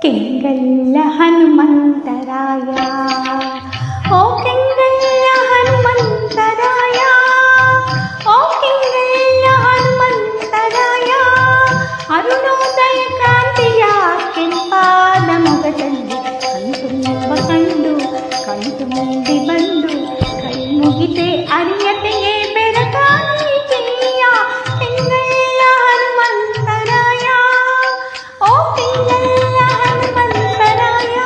ಕೆಂಗಲ್ಲ ಹನುಮಂತರಾಯ ಓ ಕೆಂಗಲ್ಲ ಹನುಮಂತರಾಯ ಓ ಕೆಂಗಲ್ಲ ಹನುಮಂತರಾಯ ಅರುಣೋದಯ ಕ್ರಾಂತಿಯ ಕೆಂಪಾದ ಮೊಗದಲ್ಲಿ ಕಣ್ತುಂಬಿ ಬಂದು ಕೈ ಮುಗಿದೆ ಅರಿಯತೆಗೆ ಬೆರಕಾಯಿಯ ಕೆಂಗಲ್ಲ ಹನುಮಂತರಾಯ ಓ ಕೆಂಗಲ್ಲ ಹನುಮಂತರಾಯ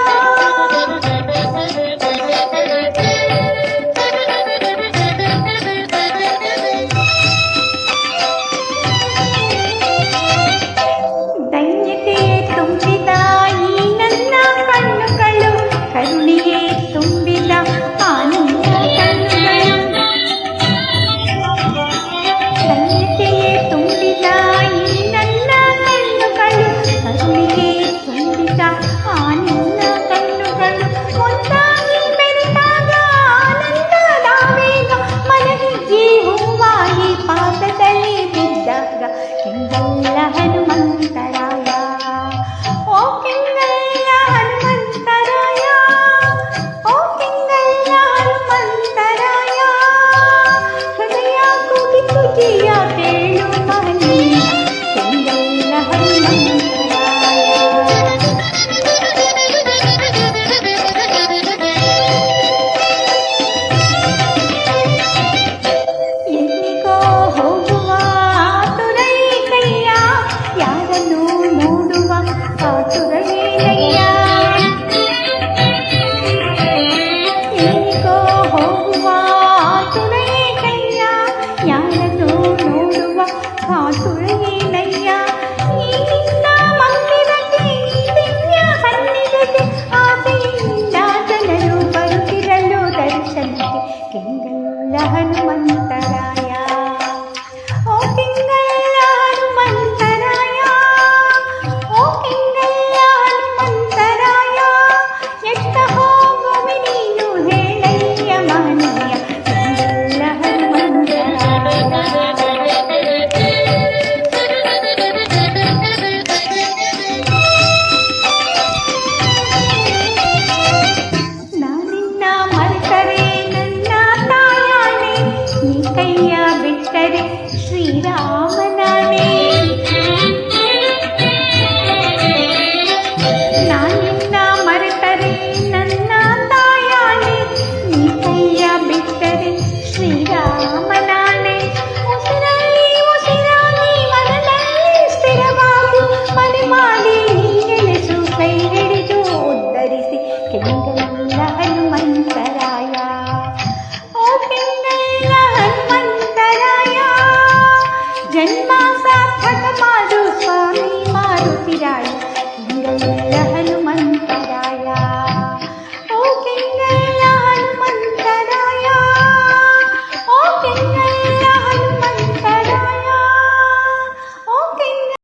ದೈನ್ಯತೆ ತುಂಬಿದ ಈ ನನ್ನ ಕಣ್ಣುಗಳು ಕರುಣೆಯೇ ತುಂಬಿದ ಆನಂದ ಕಣ್ಣುಗಳು ದೈನ್ಯತೆಯೇ ತುಂಬಿದ ಈ ನನ್ನ ಕಣ್ಣುಗಳು ಕರುಣೆಯೇ ತುಂಬಿದ ಆನಂದ ಕಣ್ಣುಗಳು ಒಂದಾಗಿ ಬೆರೆತಾಗ ಆನಂದದ ವೇಗ ಮನಸ್ಸಿಗೆ ಹೂವಾಗಿ ಪಾದದಲ್ಲಿ ಬಿದ್ದಾಗ ಕೆಂಗಲ್ಲ ಹನುಮಂತರಾಯ ಓ ಕೆಂಗಲ್ಲ ಹನುಮಂತರಾಯ ಓ ಕೆಂಗಲ್ಲ ಹನುಮಂತರಾಯ ಹೃದಯ ಕುಗಿತು ಜಿಯ ಕೇಳು ಮಹನೀಯ ಕೆಂಗಲ್ಲ ಹನುಮಂತರಾಯ ಎಲ್ಲಿಗೋ ಹೋಗುವ ಆತುರೈಕಯ್ಯ ಯಾರನ್ನು ನೋಡುವ ಆತುರೈನಯ್ಯ ಎಲ್ಲಿಗೋ ಹೋಗುವ ಆತುರೈಕಯ್ಯ ಯಾರನ್ನು ನೋಡುವ ಆತುರೈನಯ್ಯ